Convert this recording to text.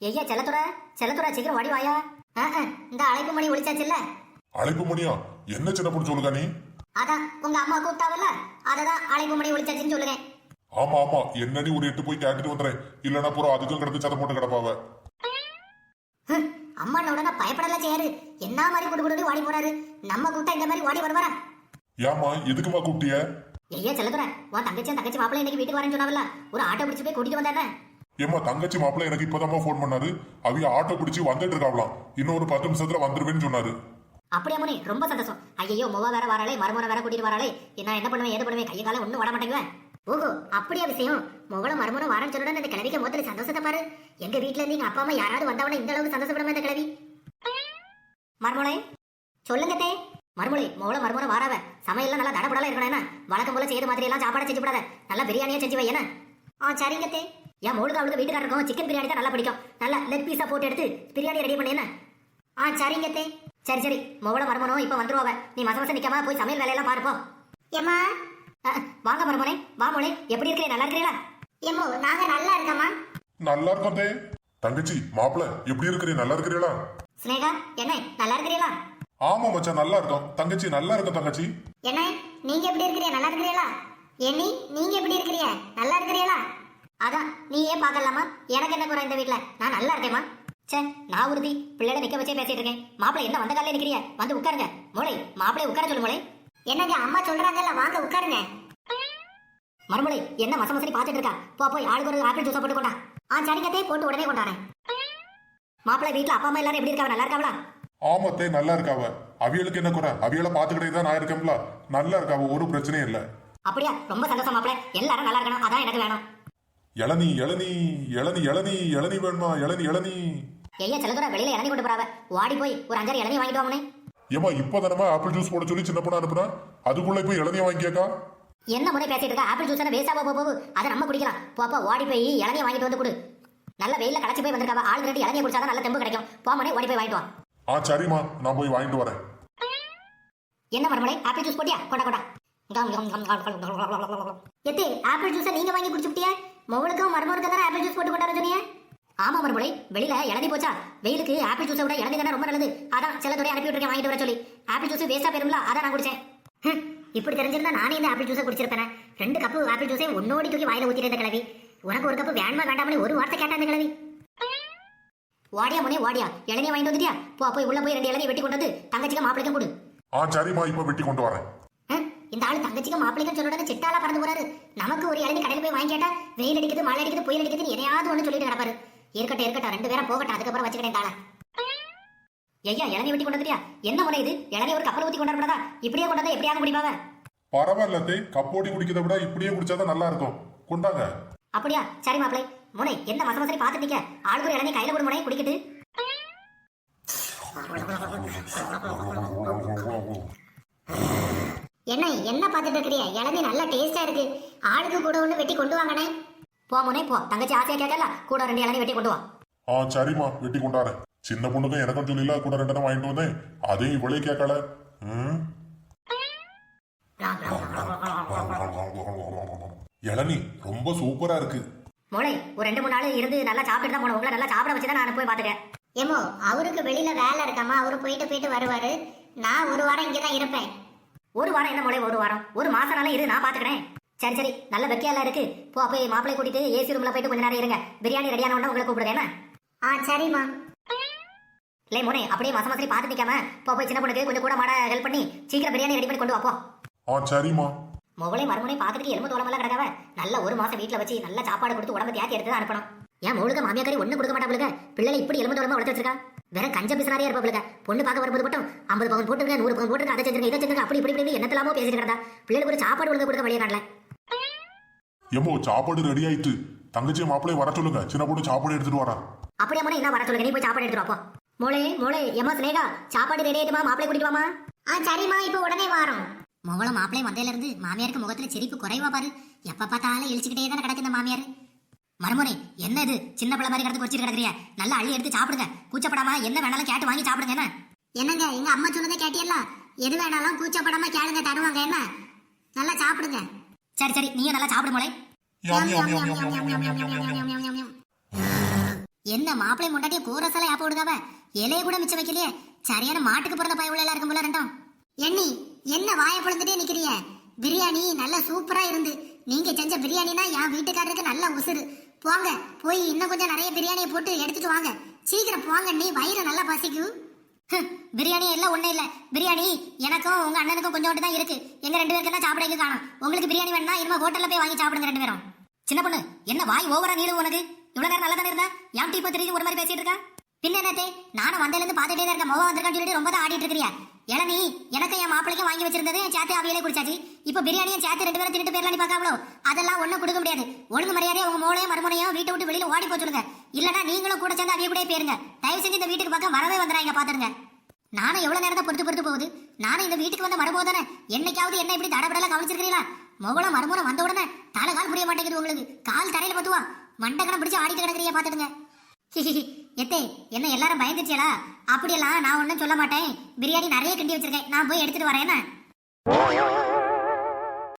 ஐயா செல்லத்துறை சீக்கிரம் ஓடி வாயா. இந்த அழைப்பு மணி ஒழிச்சாச்சுல்ல? அழைப்பு மணியா? என்ன சின்ன பொண்ணு சொல்லுங்க நீ? அதான் உங்க அம்மா கூப்பிட்டாவல்ல, அததான் அழைப்பு மணி ஒழிச்சாச்சுன்னு சொல்லுங்க. ஆமா ஆமா, என்னடி ஒரு 8 போய் கேட்டுட்டு வந்துறேன். இல்லன்னா பூரா அதுக்கும் கிடந்து சத்தம் போட்டு கிடப்பாவ. அம்மா உடனே பயப்படல செய்யாரு. என்ன மாதிரி குடு ஓடி போறாரு. நம்ம கூப்பிட்டா இந்த மாதிரி ஓடி வருவாரா? ஏமா எதுக்குமா கூப்பிட்டிய? ஐயா செல்லத்துறை, உன் தங்கச்சி மாப்பிள்ளை இன்னைக்கு வீட்டுக்கு வரேன்னு சொன்னாவல்ல, ஒரு ஆட்டோ பிடிச்சு போய் கூட்டிட்டு வந்தானே. ஏமா தங்கச்சி மாப்பிள்ள எனக்கு இப்பதான் போன் பண்ணாரு. அவங்க ஆட்டோ பிடிச்சி வந்துட்டு இருக்காவலாம். இன்னும் ஒரு 10 நிமிஷத்துல வந்துருவேன்னு சொன்னாரு. அப்படியே முனி, ரொம்ப சந்தோஷம். ஐயோ மொவ வேற வராளே, மருமனை வேற கூட்டிட்டு வராளே. நான் என்ன பண்ணுவேன் ஏது பண்ணுவேன், கையை காலம் ஒன்னும் வர மாட்டேங்குவேன். ஓஹோ அப்படியா விஷயம்? மொவளும் மருமனும் வரேன்னு சொல்லுடன் இந்த கிழவிக்கு மொத்தல சந்தோஷத்தை பாரு. எங்க வீட்டுல இருந்து எங்க அப்பா அம்மா யாராவது வந்தவன இந்த அளவுக்கு சந்தோஷப்படாம இந்த கிழவி. மருமலை சொல்லுங்க தே. மருமலை மருமனை வாராவ சமையல்லாம் நல்லா தடப்படலாம் இருக்கணும். என்ன வழக்கம் போல செய்யற மாதிரி எல்லாம் சாப்பாடு செஞ்சு விடாத, நல்லா பிரியாணியா செஞ்சு வை. என்ன சரிங்க தே. என் மோளுக்கு அவளுக்கு வீட்டுக்காரருக்கும் சிக்கன் பிரியாணி தான் நல்லா பிடிக்கும். நல்லா லெக் பீஸா போட்டு எடுத்து பிரியாணி ரெடி பண்ணி. என்ன சரிங்க தே. சரி மோள மருமனும் இப்ப வந்துருவாவ. நீ மசமச நிக்காம போய் சமையல் வேலையெல்லாம் பாருப்போம். ஏமா வாங்க மருமனே, வா மோளே. எப்படி இருக்கிறீங்க? நல்லா இருக்கிறீங்களா? ஏமோ நாங்க நல்லா இருக்கமா. நல்லா இருக்கோம் தே. தங்கச்சி மாப்பிள்ள எப்படி இருக்கிறீங்க? நல்லா இருக்கிறீங்களா? ஸ்னேகா என்ன நல்லா இருக்கிறீங்களா? ஆமா மச்சான் நல்லா இருக்கோம். தங்கச்சி நல்லா இருக்கும். தங்கச்சி என்ன நீங்க எப்படி இருக்கிறீங்க? நல்லா இருக்கிறீங்களா? ஏனி நீங்க எப்படி இருக்கிறீங்க? நல்லா இருக்கிறீங்களா? அதான் நீ ஏன் பாக்கலாமா? எனக்கு என்ன குறை இந்த வீட்டுல? நான் நல்லா இருக்கேமா. சே நான் உறுதி பிள்ளைட நிக்க வச்சே பேசிட்டு இருக்கேன். மாப்பிள்ளை என்ன வந்த காலையில நிக்கிறிய? வந்து உட்காருங்க மோளை. மாப்பிள்ளை உட்கார சொல்லு மோளை. என்னங்க அம்மா சொல்றாங்கல்ல, வாங்க உட்காருங்க. மறுமொழி என்ன மசமசனி பாத்துட்டு இருக்கா? போய் ஆளுக்கு ஒரு ஆப்பிள் ஜூஸா போட்டு கொண்டா. சரிங்கத்தே, போட்டு உடனே கொண்டாறேன். மாப்பிள்ளை வீட்டுல அப்பா அம்மா எல்லாரும் எப்படி இருக்காவ? நல்லா இருக்காவளா? ஆமத்தே நல்லா இருக்காவ. அவியலுக்கு என்ன குறை? அவியலை பாத்துக்கிட்டே தான் நான் இருக்கேன்ல. நல்லா இருக்காவ, ஒரு பிரச்சனையும் இல்ல. அப்படியா? ரொம்ப சந்தோஷம் மாப்பிள்ளை. எல்லாரும் நல்லா இருக்கணும், அதான் எனக்கு வேணும். இளநீ இளநீ இளநீ இளநீ இளநீ வேணுமா? இளநீ இளநீ. ஐயா செல்லதுரை வெளியில இளநீ கொண்டு போறாவ. வாடி போய் ஒரு 5 இளநீ வாங்கிட்டு வாமனே. ஏமா இப்பதானமா ஆப்பிள் ஜூஸ் போட சொல்லி சின்ன பொண்ணா அனுப்புனா, அதுக்குள்ள போய் இளநீ வாங்கிக்கா. என்ன முறை பேசிட்டு இருக்கா? ஆப்பிள் ஜூஸ் வேஸ்டா போகு, அதை நம்ம குடிக்கலாம். போப்பா ஓடி போய் இளநீ வாங்கிட்டு வந்து கொடு. நல்ல வெயில களைச்சு போய் வந்திருக்காவ. ஆள் 2 இளநீ குடிச்சாதான் நல்ல தெம்பு கிடைக்கும். போமனே ஓடி போய் வாங்கிட்டு வா. சரிம்மா, நான் போய் வாங்கிட்டு வரேன். என்ன மறுமலை ஆப்பிள் ஜூஸ் போட்டியா? கொண்டா எத்தே ஆப்பிள் ஜூஸை நீங்க வாங்கி குடிச்சுட்டியா? மொவளுக்கும் மருமகளுக்கும் தானே ஆப்பிள் ஜூஸ் போட்டு கொண்டாட சொன்னீங்க? ஆமா மறுமலை, வெளியில இளநீ போச்சா? வெயிலுக்கு ஆப்பிள் ஜூஸை விட இளநீ தானே ரொம்ப நல்லது. அதான் செல்லத்துறை அனுப்பி விட்டுருக்கேன் வாங்கிட்டு வர சொல்லி. ஆப்பிள் ஜூஸ் வேஸ்டா போயிரும்ல, அதான் நான் குடிச்சேன். இப்படி தெரிஞ்சிருந்தா நானே இந்த ஆப்பிள் ஜூஸை குடிச்சிருப்பேன். 2 கப்பு ஆப்பிள் ஜூஸை ஒன்னோடி தூக்கி வாயில ஊத்திட்டு கிளவி. உனக்கு ஒரு கப்பு வேணுமா வேண்டாமனே ஒரு வார்த்தை கேட்டா அந்த கிளவி. வாடியா முனே வாடியா, இளநீ வாங்கிட்டு வந்துட்டியா? போய் உள்ள போய் 2 இளநீ வெட்டி கொண்டு வந்து தங்கச்சிக்கு மாப்பிளைக்கும் கொடு. சரிம்மா, இப்ப வெட்டி கொண்டு வரேன். இந்த ஆளு தங்கச்சிக்கு மாப்பிளைக்கும் சொல்லுறது சிட்டாலா பறந்து போறாரு. நமக்கு ஒரு இளநீ கடையில் போய் வாங்கி கேட்டா வெயில் அடிக்குது, மழை அடிக்குது, புயல் அடிக்குது, எதையாவது ஒண்ணு சொல்லிட்டு கிடப்பாரு. இருக்கட்டும் 2 பேரும் போகட்டும், அதுக்கப்புறம் வச்சுக்கிட்டேன் தாள. ஐயா இளநீ வெட்டி கொண்டு வந்துட்டியா? என்ன முறை இது? இளநீ ஒரு கப்பல் ஊத்தி கொண்டாடுறதா? இப்படியே கொண்டாந்தா எப்படியாக முடிப்பாவ? பரவாயில்ல, கப்போடி குடிக்கிறத விட இப்படியே குடிச்சாதான் நல்லா இருக்கும். கொண்டாங்க. அப்படியா? சரி மாப்பிளை. முனை என்ன மசமசரி பாத்து நிக்க? ஆளுக்கு ஒரு இளநீ கையில கொடு முனை, குடிக்கிட்டு. என்ன பாத்துட்டு இருக்கிறிய? இளநீ நல்ல டேஸ்டா இருக்கு. ஆளுக்கு கூட ஒண்ணு வெட்டி கொண்டு வாங்கனே. முனை போ, தங்கச்சி ஆசையா கேட்கல, கூட 2 இளநீ வெட்டி கொண்டு வா. சரிம்மா, வெட்டி கொண்டாறேன். சின்ன பொண்ணுக்கும் எனக்கும் சொல்லில, கூட 2 வாங்கிட்டு வந்தேன். அதையும் இவளே கேட்கல. இளநீ ரொம்ப சூப்பரா இருக்கு. மோளை ஒரு 2-3 நாள் இருந்து நல்லா சாப்பிட்டு தான் போன. உங்களை நல்லா சாப்பிட வச்சுதான் நான் போய் பாத்துக்கேன். ஏமோ அவருக்கு வெளியில வேலை இருக்காமா, அவரு போயிட்டு வருவாரு. நான் ஒரு வாரம் இங்கதான் இருப்பேன். ஒரு வாரம் என்ன மோளை? ஒரு வாரம், ஒரு மாசம்னால இரு, நான் பாத்துக்கிறேன். சரி நல்ல வெக்கையெல்லாம் இருக்கு. போய் மாப்பிளை கூட்டிட்டு ஏசி ரூம்ல போயிட்டு கொஞ்ச நேரம் இருங்க. பிரியாணி ரெடியான உடனே உங்களை கூப்பிடுறேன். சரிம்மா. இல்லை மோனே அப்படியே மசமசரி பாத்து நிக்காம போய் சின்ன பொண்ணுக்கு கொஞ்சம் கூட மாட ஹெல்ப் பண்ணி சீக்கிரம் பிரியாணி ரெடி பண்ணி கொண்டு வா. சரிம்மா. மொவளை மறுமுனை பாத்துட்டு எலும்பு தோளமெல்லாம் கிடக்காவ. நல்ல ஒரு மாசம் வீட்டுல வச்சு நல்ல சாப்பாடு கொடுத்து உடம்பு தேத்தி எடுத்து தான் அனுப்பணும். ஏன் மொழுக்க மாமியாக்கறி ஒண்ணு கொடுக்க மாட்டாங்க. பிள்ளை இப்படி எலும்பு தோளமா வளர்த்து வச்சிருக்கா. வேற கஞ்ச பிசினாரியா இருப்பாங்க. பொண்ணு பார்க்க வரும்போது மட்டும் 50 பவுன் போட்டுருங்க, 100 பவுன் போட்டுருங்க, அதை செஞ்சிருங்க, இதை செஞ்சிருங்க, அப்படி இப்படி என்னத்தலாமோ பேசிட்டு கிடந்தா. பிள்ளைகளுக்கு ஒரு சாப்பாடு ஒழுங்கு கொடுக்க வழியே காணல. எம்மோ சாப்பாடு ரெடி ஆயிட்டு. தங்கச்சி மாப்பிளை வர சொல்லுங்க, சின்ன பொண்ணு சாப்பாடு எடுத்துட்டு வரா. அப்படியே மோனே என்ன வர சொல்லுங்க, நீ போய் சாப்பாடு எடுத்துட்டு வாப்போ. மோளே எம்மா ஸ்னேகா, சாப்பாடு ரெடி ஆயிட்டுமா? மாப்பிளை கூட்டிட்டு வாமா. சரிம்மா, இப்ப உடனே வாரோம். மொவளும் மாப்பிளை வந்ததுல இருந்து மாமியாருக்கு முகத்துல சிரிப்பு குறைவா பாரு. எப்ப பார்த்தாலும் இழிச்சுக்கிட்டே தானே கிடக்கு இந்த மாமியார். மறுமுறை என்ன இது சின்ன பிள்ளை மாதிரி கிடந்து குடிச்சிட்டு கிடக்குறியா? நல்லா அள்ளி எடுத்து சாப்பிடுங்க. கூச்சப்படாம என்ன வேணாலும் கேட்டு வாங்கி சாப்பிடுங்க. என்ன என்னங்க எங்க அம்மா சொன்னதை கேட்டியல்ல? எது வேணாலும் கூச்சப்படாம கேளுங்க, தருவாங்க. என்ன நல்லா சாப்பிடுங்க. சரி நீயும் நல்லா சாப்பிடு மோளை. என்ன மாப்பிளை முண்டாட்டிய கூரசால ஆப்ப விடுதாவ இலைய கூட மிச்சம் வைக்கலையே சரியான மாட்டுக்கு பிறந்த பய உள்ள இருக்கும் போல ரெண்டும் எண்ணி என்ன வாயை பொழுந்துட்டே நிக்கிறிய பிரியாணி நல்லா சூப்பரா இருந்து நீங்க செஞ்ச பிரியாணினா என் வீட்டுக்காரருக்கு நல்ல உசுறு போங்க போய் இன்னும் கொஞ்சம் நிறைய பிரியாணியை போட்டு எடுத்துட்டு வாங்க சீக்கிரம் போங்க நீ வயிறு நல்லா பசிக்கும் பிரியாணி எல்லாம் ஒண்ணு இல்ல பிரியாணி எனக்கும் உங்க அண்ணனுக்கும் கொஞ்சோண்டு தான் இருக்கு எங்க ரெண்டு பேருக்கு தான் சாப்பிட காணும் உங்களுக்கு பிரியாணி வேணா இனிமே ஹோட்டல்ல போய் வாங்கி சாப்பிடுங்க ரெண்டு பேரும் சின்ன பொண்ணு என்ன வாய் ஓவரா நீடு உனக்கு இவ்வளவு நேரம் நல்லா தானே இருந்தா ஏன் இப்போ தெரியுது ஒரு மாதிரி பேசிட்டு இருக்கா பின்ன என்னத்தே நானும் வந்ததுல இருந்து பாத்துட்டே தான் இருக்கேன் மொவ வந்திருக்கான்னு சொல்லிட்டு ரொம்ப தான் ஆடிட்டு இருக்கிறியா இளநீ எனக்கு என் மாப்பிளைக்கும் வாங்கி வச்சிருந்தது சேர்த்து அவையிலே குடிச்சாச்சு இப்போ பிரியாணியும் சேர்த்து ரெண்டு பேரும் தின்னுட்டு போயிடலாம் பாக்காவளோ அதெல்லாம் ஒண்ணும் கொடுக்க முடியாது ஒழுங்கு மரியாதையா உங்க மோளையும் மருமனையும் வீட்டை விட்டு வெளியில ஓடி போச்சுடுங்க இல்லனா நீங்களும் கூட சேர்ந்து அவைய கூட போயிருங்க தயவு செஞ்சு இந்த வீட்டுக்கு பக்கம் வரவே வந்துறாங்க பாத்துருங்க நானும் எவ்வளவு நேரத்தை பொறுத்து போகுது நானும் இந்த வீட்டுக்கு வந்து வரும்போது தானே என்னைக்காவது என்ன இப்படி தடபடலாம் கவனிச்சிருக்கீங்களா மொகலம் மருமனை வந்த உடனே தலை கால் புரிய மாட்டேங்குது உங்களுக்கு கால் தரையில பத்துவா மண்டக்கணம் பிடிச்சு ஆடிட்டு கிடக்குறிய பாத்துடுங்க எத்தே என்ன எல்லாரும் பயந்துச்சேடா அப்படியெல்லாம் நான் ஒன்னும் சொல்ல மாட்டேன் பிரியாணி நிறைய கிண்டி வச்சிருக்கேன் நான் போய் எடுத்துட்டு வரேன்